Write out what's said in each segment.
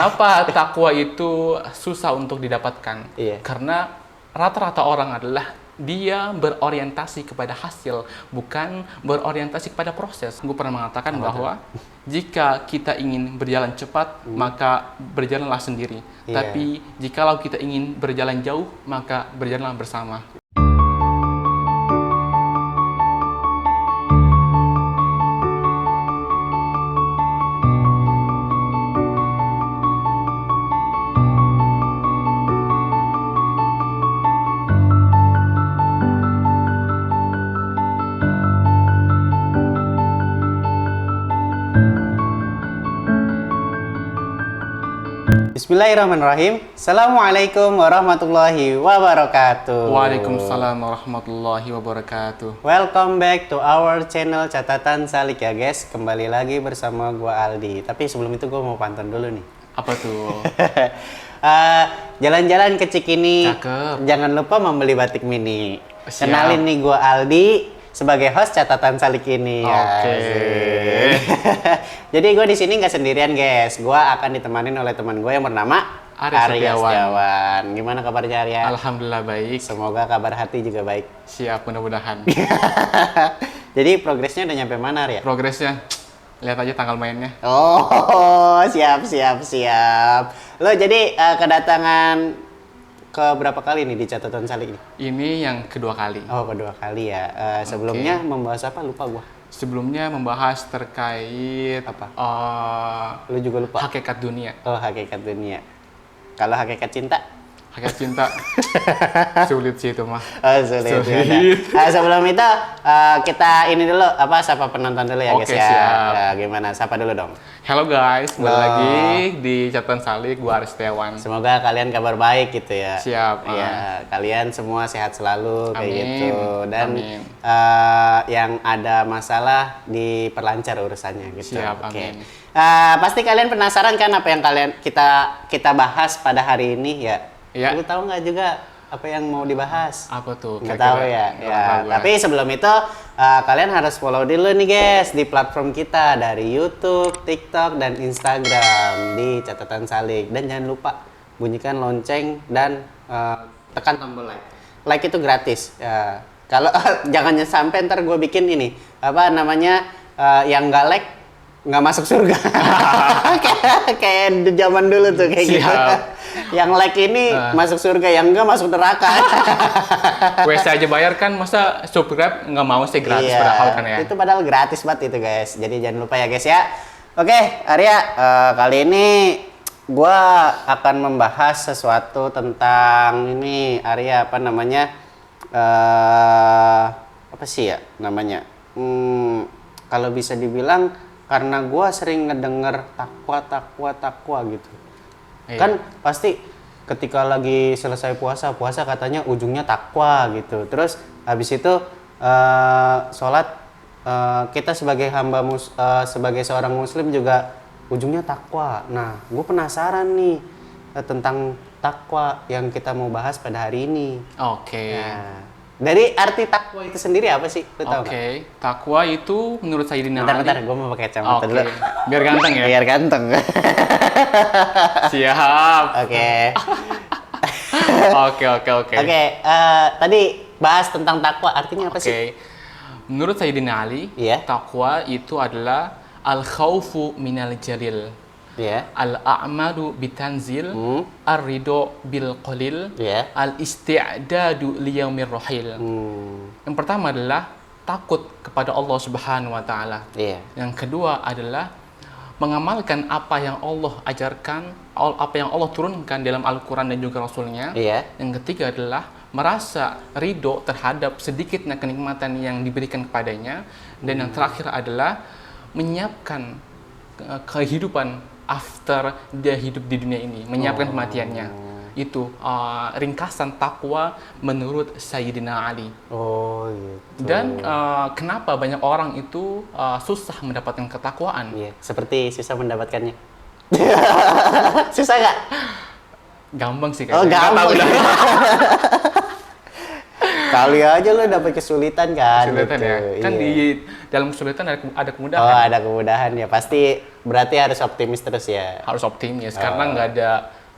Kenapa takwa itu susah untuk didapatkan? Iya. Karena rata-rata orang adalah dia berorientasi kepada hasil, bukan berorientasi kepada proses. Gue pernah mengatakan bahwa jika kita ingin berjalan cepat, maka berjalanlah sendiri. Iya. Tapi jikalau kita ingin berjalan jauh, maka berjalanlah bersama. Bismillahirrahmanirrahim. Assalamualaikum warahmatullahi wabarakatuh. Waalaikumsalam warahmatullahi wabarakatuh. Welcome back to our channel Catatan Salik ya guys. Kembali lagi bersama gua Aldi. Tapi sebelum itu gua mau pantun dulu nih. Apa tuh? Jalan-jalan ke Cikini. Cakep. Jangan lupa membeli batik mini. Siap. Kenalin nih gua Aldi sebagai host Catatan Salik ini. Oke. Jadi gue di sini nggak sendirian guys. Gue akan ditemanin oleh teman gue yang bernama Arya Setiawan. Gimana kabarnya Arya? Alhamdulillah baik. Semoga kabar hati juga baik. Siap, mudah-mudahan. Jadi progresnya udah nyampe mana Arya? Progresnya, lihat aja tanggal mainnya. Oh, siap. Lo jadi kedatangan ke berapa kali nih di Catatan Salik ini? Ini yang kedua kali. Oh, kedua kali ya. Sebelumnya membahas apa? Lupa gua. Sebelumnya membahas terkait Apa? eh, Lu juga lupa? hakikat dunia. Oh, hakikat dunia. Kalau hakikat cinta? Hakikat cinta sulit sih itu mah. Oh, sulit. Sebelum itu kita ini dulu sapa penonton dulu ya Oke, guys ya. siap. Gimana? Sapa dulu dong. Halo guys, kembali Halo. lagi di Catatan Salik, gua Arya Setiawan. Semoga kalian kabar baik gitu ya. Siap. Ya, kalian semua sehat selalu kayak Amin. gitu. Dan Amin. yang ada masalah diperlancar urusannya gitu. Siap, Oke. amin. Pasti kalian penasaran kan apa yang kita bahas pada hari ini ya? Iya. Lu tahu nggak juga apa yang mau dibahas? Apa tuh? Nggak kira-kira? tahu ya. Nggak Ya, tahu gua. tapi sebelum itu kalian harus follow dulu nih guys di platform kita dari YouTube, TikTok, dan Instagram di Catatan Salik. Dan jangan lupa bunyikan lonceng dan tekan tombol like. Like itu gratis. Ya. Kalau jangan sampai ntar gue bikin ini yang nggak like nggak masuk surga. kayak di zaman dulu tuh kayak gitu. Yang like ini masuk surga, yang enggak masuk neraka. WC aja bayar kan, masa subscribe nggak mau sih gratis Iya, padahal kan ya. itu padahal gratis banget itu guys. Jadi jangan lupa ya guys ya. Oke, Arya, kali ini gua akan membahas sesuatu tentang ini Arya apa sih ya namanya? Kalau bisa dibilang karena gua sering ngedenger takwa gitu. Iya. Kan pasti ketika lagi selesai puasa katanya ujungnya takwa gitu. Terus habis itu sholat kita sebagai sebagai seorang muslim juga ujungnya takwa. Nah, gue penasaran nih tentang takwa yang kita mau bahas pada hari ini. Oke. Nah, dari arti takwa itu sendiri apa sih? Lu tahu nggak? Oke, takwa itu menurut Sayyidina Bentar, Ali. gue mau pakai kacamata Oke, dulu. biar ganteng ya. Biar ganteng. Siap. Oke. Oke. Oke, tadi bahas tentang takwa, artinya apa sih? Oke. Menurut Sayyidina Ali, Iya. takwa itu adalah al-khawfu minal jalil, Iya. al-a'madu bitanzil, ar-ridho bil qalil, Iya. al-isti'dadu liyaumir rahil. Yang pertama adalah takut kepada Allah Subhanahu wa taala. Iya. Yang kedua adalah mengamalkan apa yang Allah ajarkan, apa yang Allah turunkan dalam Al-Quran dan juga Rasulnya. Iya. Yang ketiga adalah merasa ridho terhadap sedikitnya kenikmatan yang diberikan kepadanya. Dan yang terakhir adalah menyiapkan kehidupan after dia hidup di dunia ini, menyiapkan kematiannya. Itu ringkasan takwa menurut Sayyidina Ali. Oh gitu. Dan kenapa banyak orang itu susah mendapatkan ketakwaan? Iya, seperti susah mendapatkannya. Susah nggak? Gampang sih Oh, kayaknya. Nggak gampang. tahu dah. Kali aja lo dapet kesulitan kan. Kesulitan gitu. ya. Kan Iya. di dalam kesulitan ada kemudahan. Oh, ada kemudahan ya. Pasti berarti harus optimis terus ya. Harus optimis karena nggak ada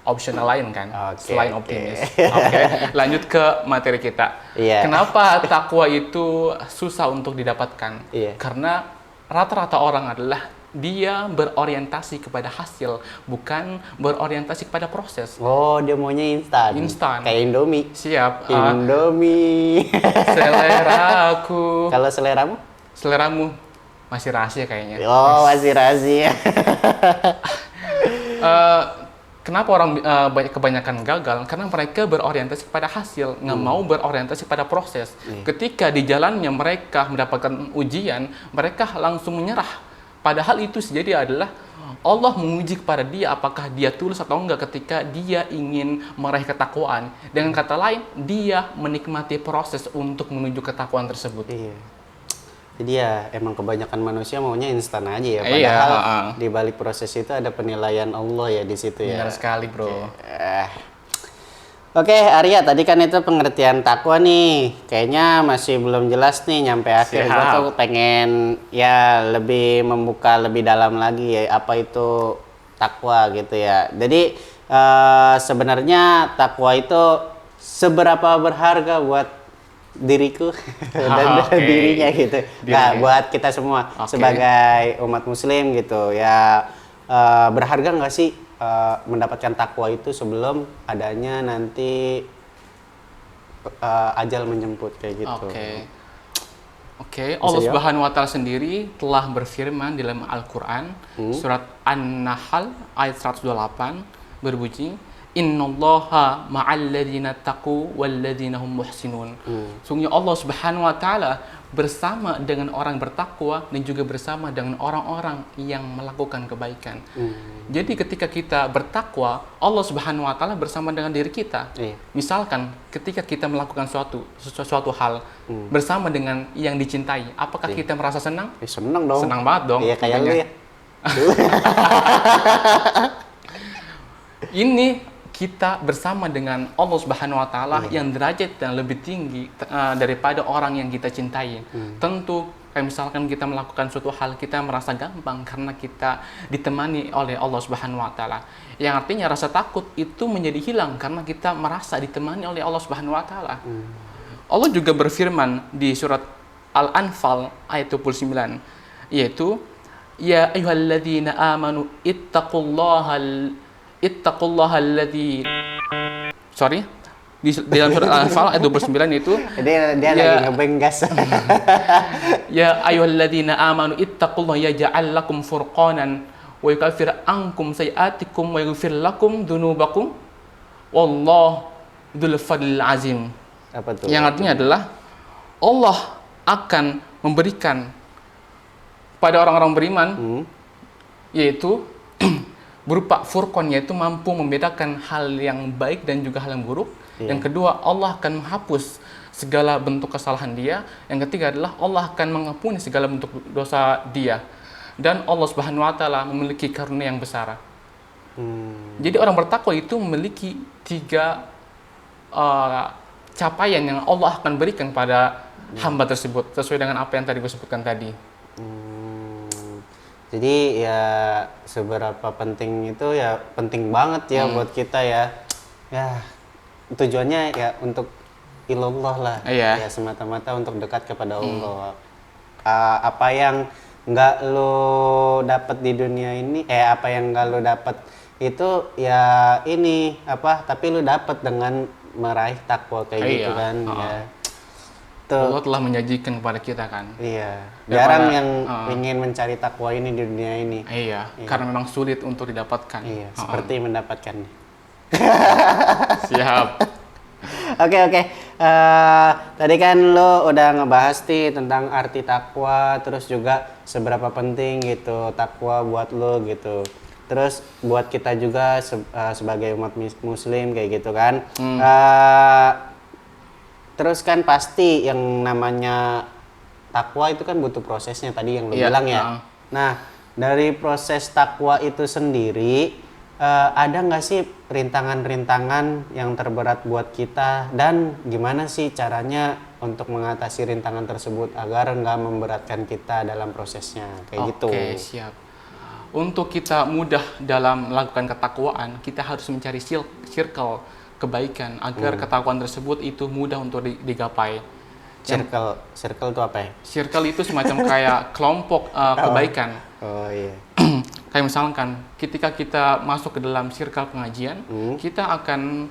optional lain kan Oke, selain oke. optimis. Oke, lanjut ke materi kita. Iya. Kenapa takwa itu susah untuk didapatkan? Iya. Karena rata-rata orang adalah dia berorientasi kepada hasil, bukan berorientasi kepada proses. Oh, dia maunya instan. Instan. Kayak Indomie. Siap. Indomie. Seleraku. Kalau seleramu? Seleramu masih rahasia kayaknya. Oh, masih rahasia. Kenapa orang kebanyakan gagal? Karena mereka berorientasi kepada hasil, nggak mau berorientasi pada proses. Ketika di jalannya mereka mendapatkan ujian, mereka langsung menyerah. Padahal itu sejadi adalah Allah menguji kepada dia apakah dia tulus atau enggak ketika dia ingin meraih ketakwaan. Dengan kata lain, dia menikmati proses untuk menuju ketakwaan tersebut. Iya. Jadi ya emang kebanyakan manusia maunya instan aja ya. Iya, Padahal di balik proses itu ada penilaian Allah ya di situ ya. Benar sekali, bro. Oke, Arya, tadi kan itu pengertian takwa nih. Kayaknya masih belum jelas nih nyampe akhir. Gue Siap. tuh pengen ya lebih membuka lebih dalam lagi ya apa itu takwa gitu ya. Jadi sebenarnya takwa itu seberapa berharga buat diriku dan Oke. dirinya gitu. Nah, Dirinya. buat kita semua Oke. sebagai umat muslim gitu ya, berharga nggak sih mendapatkan takwa itu sebelum adanya nanti ajal menjemput kayak gitu. Oke, Bisa Allah jawab? Subhanahu wa taala sendiri telah berfirman di dalam Al-Qur'an surat An-Nahl ayat 128 berbunyi Innallaha ma'al ladzina taqu wal ladzina hum muhsinun. Sungguhnya Allah Subhanahu wa taala bersama dengan orang bertakwa dan juga bersama dengan orang-orang yang melakukan kebaikan. Jadi ketika kita bertakwa, Allah Subhanahu wa taala bersama dengan diri kita. Iya. Misalkan ketika kita melakukan suatu hal bersama dengan yang dicintai, apakah kita merasa senang? Seneng dong. Senang banget dong. Iya kayak lu tentunya. ya. Ini kita bersama dengan Allah Subhanahu wa taala yang derajat dan lebih tinggi daripada orang yang kita cintai. Tentu kayak misalkan kita melakukan suatu hal kita merasa gampang karena kita ditemani oleh Allah Subhanahu wa taala. Yang artinya rasa takut itu menjadi hilang karena kita merasa ditemani oleh Allah Subhanahu wa taala. Allah juga berfirman di surat Al-Anfal ayat 29 yaitu ya ayyuhalladzina amanu ittaqullaha alladzi di dalam surat Al-Anfal ayat 29 itu Dia Ya. lagi ngebenggas. ya ayyuhalladzina amanu ittaqullaha yaj'al lakum furqanan wa yukaffir ankum sayiatikum wa yaghfir lakum dzunubakum wallahu dzul fadlil azim. Apa tuh? Yang artinya adalah Allah akan memberikan pada orang-orang beriman yaitu berupa furqan, yaitu mampu membedakan hal yang baik dan juga hal yang buruk. Yang kedua, Allah akan menghapus segala bentuk kesalahan dia. Yang ketiga adalah Allah akan mengampuni segala bentuk dosa dia. Dan Allah Subhanahu wa taala memiliki karunia yang besar. Jadi orang bertakwa itu memiliki 3 capaian yang Allah akan berikan pada hamba tersebut sesuai dengan apa yang tadi gue sebutkan tadi. Jadi ya seberapa penting itu ya penting banget ya buat kita ya. Ya tujuannya ya untuk ilallah lah. Iya. Ya semata-mata untuk dekat kepada Allah. Apa yang nggak lo dapat di dunia ini, apa yang nggak lo dapat itu ya ini apa? Tapi lo dapat dengan meraih takwa kayak gitu Iya. kan. Ya. Tuh. Allah telah menjanjikan kepada kita kan. Iya. Daripada- Jarang yang ingin mencari takwa ini di dunia ini. Iya, karena memang sulit untuk didapatkan. Iya, seperti mendapatkannya. Siap. Oke. Tadi kan lo udah ngebahas nih tentang arti takwa, terus juga seberapa penting gitu takwa buat lo gitu. Terus buat kita juga sebagai umat muslim kayak gitu kan. Terus kan pasti yang namanya takwa itu kan butuh prosesnya tadi yang lo Iya, bilang ya. Nah, dari proses takwa itu sendiri ada nggak sih rintangan-rintangan yang terberat buat kita dan gimana sih caranya untuk mengatasi rintangan tersebut agar nggak memberatkan kita dalam prosesnya kayak gitu. Oke, siap. Untuk kita mudah dalam melakukan ketakwaan, kita harus mencari circle kebaikan agar ketakwaan tersebut itu mudah untuk digapai. Circle itu apa ya? Circle itu semacam kayak kelompok kebaikan. Oh iya. Kayak misalkan ketika kita masuk ke dalam circle pengajian, kita akan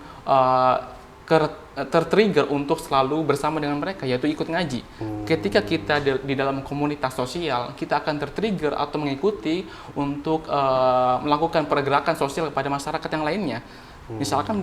tertrigger untuk selalu bersama dengan mereka, yaitu ikut ngaji. Ketika kita di dalam komunitas sosial, kita akan tertrigger atau mengikuti untuk melakukan pergerakan sosial kepada masyarakat yang lainnya. Misalkan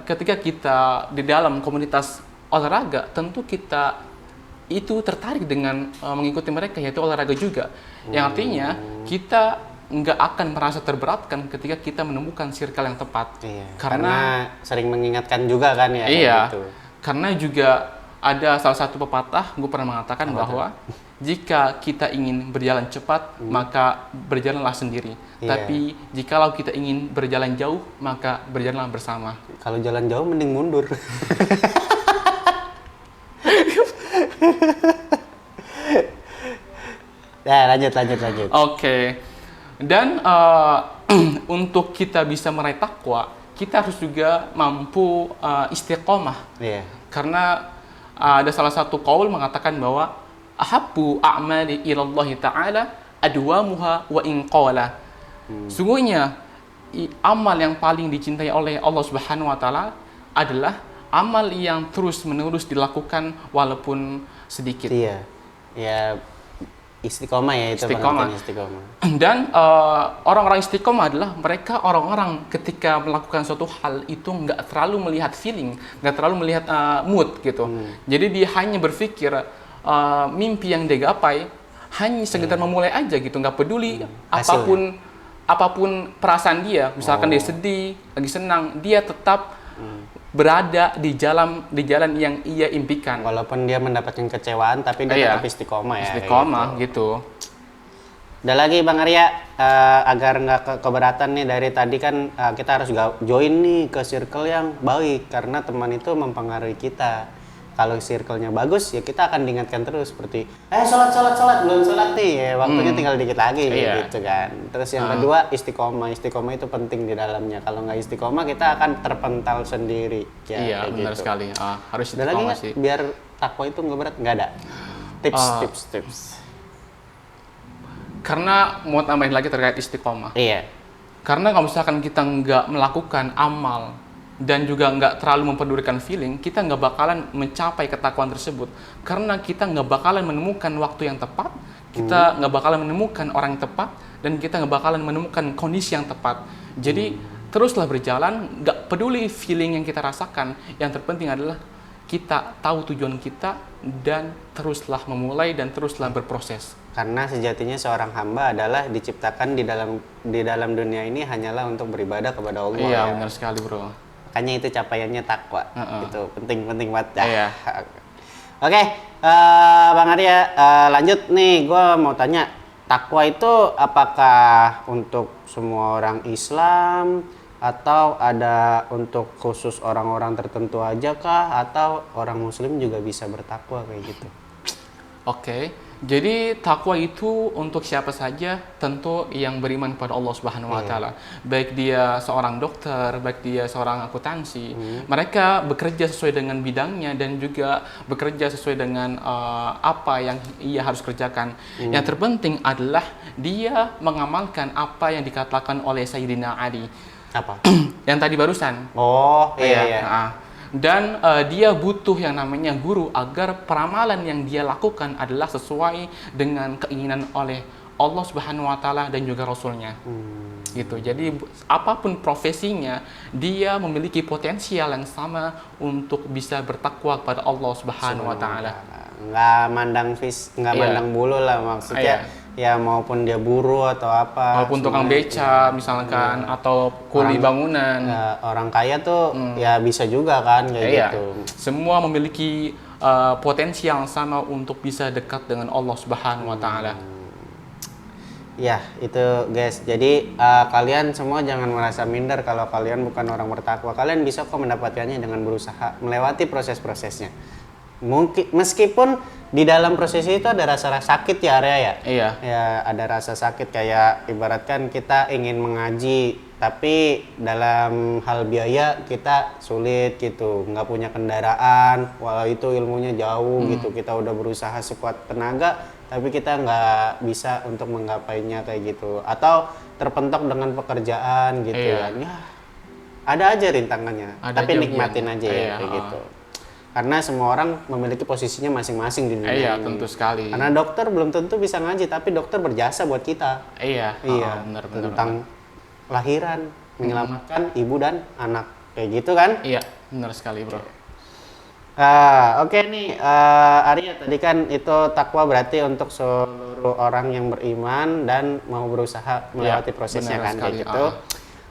ketika kita di dalam komunitas olahraga, tentu kita itu tertarik dengan mengikuti mereka, yaitu olahraga juga. Yang artinya kita nggak akan merasa terberatkan ketika kita menemukan circle yang tepat. Iya, karena sering mengingatkan juga kan ya. Iya, gitu. karena juga ada salah satu pepatah, gue pernah mengatakan bahwa jika kita ingin berjalan cepat, maka berjalanlah sendiri. Iya. Tapi jikalau kita ingin berjalan jauh, maka berjalanlah bersama. Kalau jalan jauh mending mundur. Ya, lanjut. Oke. Dan untuk kita bisa meraih takwa, kita harus juga mampu istiqomah. Iya. Karena ada salah satu qaul mengatakan bahwa ahabbu a'mali ilallahi ta'ala adwamuha wa in qala. Sungguhnya amal yang paling dicintai oleh Allah Subhanahu wa taala adalah amal yang terus-menerus dilakukan walaupun sedikit. Iya. Ya istiqomah ya itu Istiqomah. pengertian istiqomah. Dan orang-orang istiqomah adalah mereka orang-orang ketika melakukan suatu hal itu nggak terlalu melihat feeling, nggak terlalu melihat mood gitu. Jadi dia hanya berpikir mimpi yang dia gapai hanya sekedar memulai aja gitu, nggak peduli apapun perasaan dia. Misalkan dia sedih, lagi senang, dia tetap berada di jalan yang ia impikan. Walaupun dia mendapatkan kecewaan, tapi dia tetap istiqomah ya. Istiqomah gitu. Udah lagi Bang Arya, agar nggak keberatan nih dari tadi kan kita harus join nih ke circle yang baik karena teman itu mempengaruhi kita. Kalau circle-nya bagus ya kita akan diingatkan terus seperti sholat belum sholat nih ya, waktunya tinggal dikit lagi gitu kan. Terus yang kedua istiqomah itu penting di dalamnya. Kalau nggak istiqomah kita akan terpental sendiri. Ya, Iya benar gitu. sekali. Harus Ada lagi istiqomah nggak sih. biar takwa itu nggak berat? Nggak ada. Tips. Karena mau tambahin lagi terkait istiqomah. Iya. Karena kalau misalkan kita nggak melakukan amal dan juga nggak terlalu mempedulikan feeling, kita nggak bakalan mencapai ketakwaan tersebut. Karena kita nggak bakalan menemukan waktu yang tepat, kita nggak bakalan menemukan orang yang tepat, dan kita nggak bakalan menemukan kondisi yang tepat. Jadi teruslah berjalan, nggak peduli feeling yang kita rasakan. Yang terpenting adalah kita tahu tujuan kita dan teruslah memulai dan teruslah berproses. Karena sejatinya seorang hamba adalah diciptakan di dalam dunia ini hanyalah untuk beribadah kepada Allah. Iya, ya. benar sekali, Bro. Makanya itu capaiannya takwa. Itu penting banget. Iya. Oke, Bang Arya, lanjut nih. Gue mau tanya, takwa itu apakah untuk semua orang Islam atau ada untuk khusus orang-orang tertentu aja kah? Atau orang Muslim juga bisa bertakwa kayak gitu? Oke, jadi takwa itu untuk siapa saja, tentu yang beriman pada Allah Subhanahu wa taala. Baik dia seorang dokter, baik dia seorang akuntansi, mereka bekerja sesuai dengan bidangnya dan juga bekerja sesuai dengan apa yang ia harus kerjakan. Yang terpenting adalah dia mengamalkan apa yang dikatakan oleh Sayyidina Ali. Apa? Yang tadi barusan. Oh, iya. Dan dia butuh yang namanya guru agar peramalan yang dia lakukan adalah sesuai dengan keinginan oleh Allah Subhanahu wa taala dan juga Rasulnya. Gitu. Jadi apapun profesinya, dia memiliki potensial yang sama untuk bisa bertakwa kepada Allah Subhanahu wa taala. Nggak mandang bulu lah maksudnya. Ya maupun dia buruh atau apa. Maupun tukang beca misalkan atau kuli bangunan. Ya, orang kaya tuh ya bisa juga kan kayak gitu. Semua memiliki potensi yang sama untuk bisa dekat dengan Allah Subhanahu wa taala. Ya, itu guys. Jadi kalian semua jangan merasa minder kalau kalian bukan orang bertakwa. Kalian bisa kok mendapatkannya dengan berusaha melewati proses-prosesnya. Mungkin meskipun di dalam proses itu ada rasa sakit ya Arya ya. Iya. Ya, ada rasa sakit kayak ibaratkan kita ingin mengaji tapi dalam hal biaya kita sulit gitu, nggak punya kendaraan, walau itu ilmunya jauh gitu, kita udah berusaha sekuat tenaga tapi kita nggak bisa untuk menggapainya kayak gitu, atau terpentok dengan pekerjaan gitu Iya. kan. Ya, ada aja rintangannya, Ada tapi aja nikmatin ujiannya. aja ya Iya, kayak gitu. Karena semua orang memiliki posisinya masing-masing di dunia Iya, ini. tentu sekali. Karena dokter belum tentu bisa ngaji, tapi dokter berjasa buat kita. Iya, Iya, benar. tentang lahiran, menyelamatkan ibu dan anak, kayak gitu kan? Iya, benar sekali, Bro. Oke nih, Arya, tadi kan itu takwa berarti untuk seluruh orang yang beriman dan mau berusaha melewati Iya, prosesnya benar kan, kayak sekali. gitu.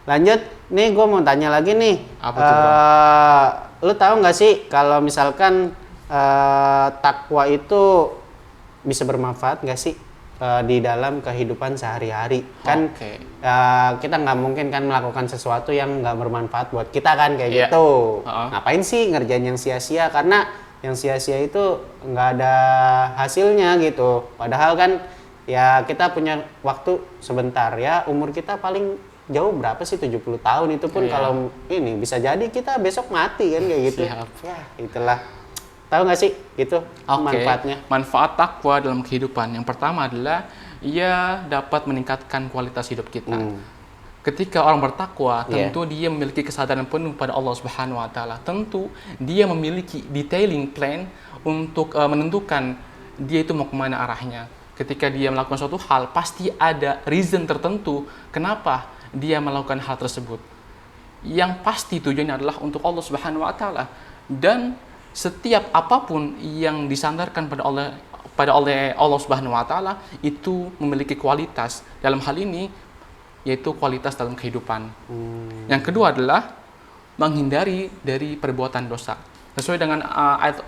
Lanjut, nih gue mau tanya lagi nih. Apa tuh, Bro? Lu tahu nggak sih kalau misalkan takwa itu bisa bermanfaat nggak sih di dalam kehidupan sehari-hari? Kan Oke. kita nggak mungkin kan melakukan sesuatu yang nggak bermanfaat buat kita kan kayak Iya. gitu. Heeh. Ngapain sih ngerjain yang sia-sia? Karena yang sia-sia itu nggak ada hasilnya gitu. Padahal kan ya kita punya waktu sebentar ya, umur kita paling jauh berapa sih, 70 tahun itu pun Iya. kalau ini bisa jadi kita besok mati kan kayak gitu. Siap. Ya, itulah. Tahu nggak sih itu Oke, manfaatnya? manfaat takwa dalam kehidupan. Yang pertama adalah ia dapat meningkatkan kualitas hidup kita. Ketika orang bertakwa, Iya. tentu dia memiliki kesadaran penuh pada Allah Subhanahu wa taala. Tentu dia memiliki detailing plan untuk menentukan dia itu mau kemana arahnya. Ketika dia melakukan suatu hal, pasti ada reason tertentu kenapa dia melakukan hal tersebut. Yang pasti tujuannya adalah untuk Allah Subhanahu wa taala. Dan setiap apapun yang disandarkan pada Allah Subhanahu wa taala itu memiliki kualitas. Dalam hal ini yaitu kualitas dalam kehidupan. Yang kedua adalah menghindari dari perbuatan dosa. Sesuai dengan ayat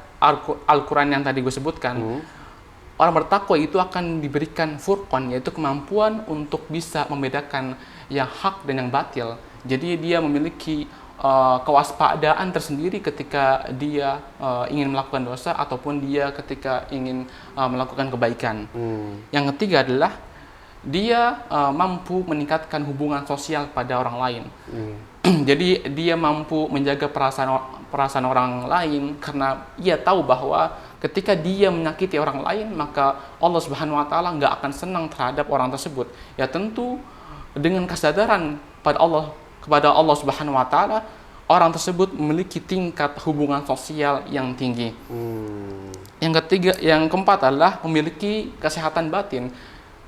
Al-Qur'an yang tadi gue sebutkan, orang bertakwa itu akan diberikan furqan, yaitu kemampuan untuk bisa membedakan yang hak dan yang batil. Jadi dia memiliki kewaspadaan tersendiri ketika dia ingin melakukan dosa ataupun dia ketika ingin melakukan kebaikan. Yang ketiga adalah dia mampu meningkatkan hubungan sosial pada orang lain. Jadi dia mampu menjaga perasaan orang lain karena ia tahu bahwa ketika dia menyakiti orang lain maka Allah Subhanahu wa taala nggak akan senang terhadap orang tersebut. Ya tentu dengan kesadaran kepada Allah Subhanahu wa taala, orang tersebut memiliki tingkat hubungan sosial yang tinggi. Yang keempat adalah memiliki kesehatan batin.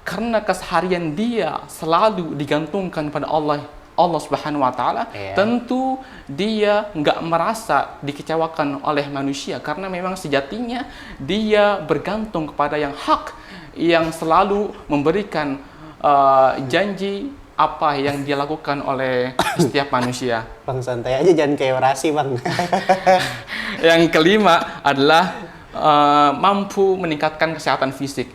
Karena keseharian dia selalu digantungkan pada Allah Subhanahu wa taala, tentu dia nggak merasa dikecewakan oleh manusia karena memang sejatinya dia bergantung kepada yang hak yang selalu memberikan janji apa yang dia lakukan oleh setiap manusia. Bang, santai aja, jangan kayak orasi Bang. Yang kelima adalah mampu meningkatkan kesehatan fisik.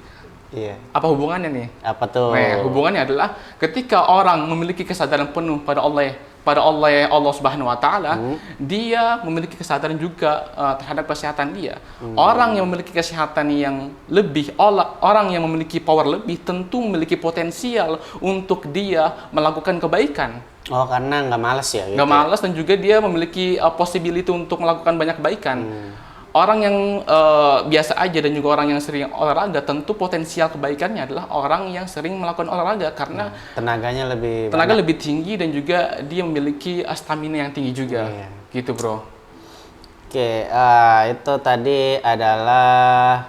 Iya. Apa hubungannya nih? Apa tuh? Nah, hubungannya adalah ketika orang memiliki kesadaran penuh pada Allah Subhanahu wa taala, dia memiliki kesadaran juga terhadap kesehatan dia. Orang yang memiliki kesehatan yang lebih, orang yang memiliki power lebih tentu memiliki potensial untuk dia melakukan kebaikan. Oh, karena nggak malas ya? Gitu. Nggak malas dan juga dia memiliki possibility untuk melakukan banyak kebaikan. Orang yang biasa aja dan juga orang yang sering olahraga tentu potensial kebaikannya adalah orang yang sering melakukan olahraga karena tenaganya tenaga lebih tinggi dan juga dia memiliki stamina yang tinggi juga. Gitu, Bro. Oke, itu tadi adalah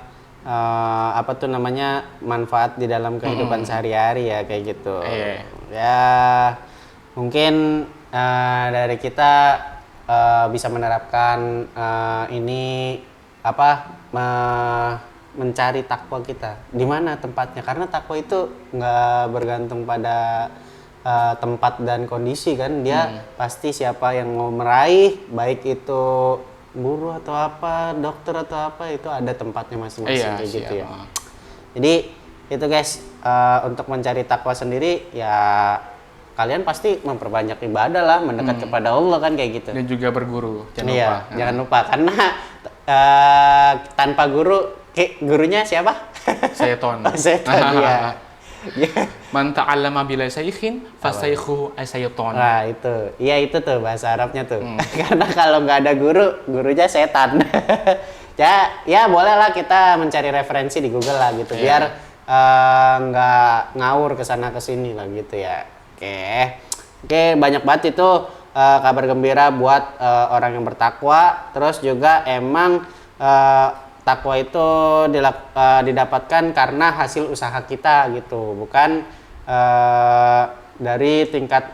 apa tuh namanya, manfaat di dalam kehidupan sehari-hari ya kayak gitu. Ya mungkin dari kita bisa menerapkan ini mencari takwa kita di mana tempatnya, karena takwa itu nggak bergantung pada tempat dan kondisi kan, dia pasti siapa yang mau meraih, baik itu guru atau apa, dokter atau apa, itu ada tempatnya masing-masing kayak gitu ya. Jadi itu guys, untuk mencari takwa sendiri ya kalian pasti memperbanyak ibadah lah, mendekat kepada Allah kan kayak gitu. Dan juga berguru, jangan Iya, lupa. jangan lupa karena tanpa guru, gurunya siapa? Syaiton. Setan ya. Man ta'allama bila syaikhin fasaykhu asyaiton. Nah itu, iya itu tuh bahasa Arabnya tuh. Karena kalau nggak ada guru, gurunya setan. Ya boleh lah kita mencari referensi di Google lah gitu, biar nggak ngawur kesana kesini lah gitu ya. Oke, banyak banget itu kabar gembira buat orang yang bertakwa. Terus juga emang takwa itu didapatkan karena hasil usaha kita gitu, bukan dari tingkat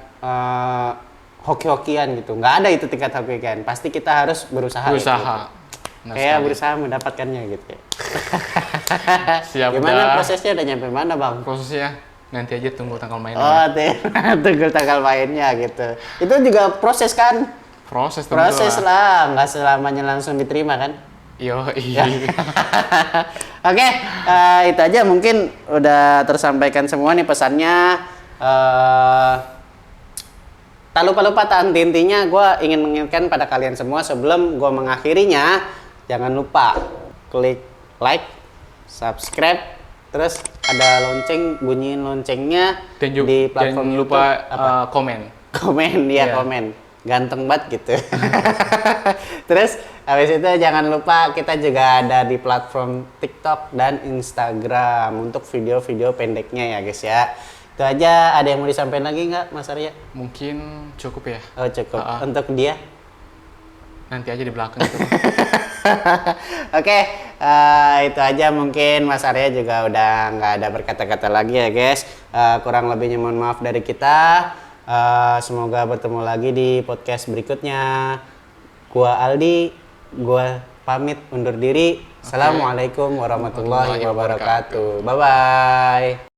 hoki-hokian gitu. Nggak ada itu tingkat hoki-hokian. Pasti kita harus berusaha. Berusaha. Gitu. Kayak berusaha mendapatkannya gitu ya. Siap. Gimana prosesnya, udah nyampe mana bang? Prosesnya nanti aja tunggu tanggal mainnya. Oh, tunggu tanggal mainnya gitu. Itu juga proses kan? Proses lah, nggak selamanya langsung diterima kan? Iya. Oke, itu aja mungkin udah tersampaikan semua nih pesannya. Tak lupa intinya gue ingin mengingatkan pada kalian semua sebelum gue mengakhirinya, jangan lupa klik like, subscribe, terus ada lonceng, bunyiin loncengnya dan juga, di platform jangan lupa komen. Komen, ganteng banget gitu. Terus habis itu jangan lupa kita juga ada di platform TikTok dan Instagram untuk video-video pendeknya ya guys ya. Itu aja. Ada yang mau disampaikan lagi nggak Mas Arya? Mungkin cukup ya. Oh cukup. Untuk dia? Nanti aja di belakang itu. Oke, itu aja mungkin. Mas Arya juga udah nggak ada berkata-kata lagi ya guys. Kurang lebihnya mohon maaf dari kita. Semoga bertemu lagi di podcast berikutnya. Gua Aldi, gua pamit undur diri. Assalamualaikum warahmatullahi wabarakatuh. Bye bye.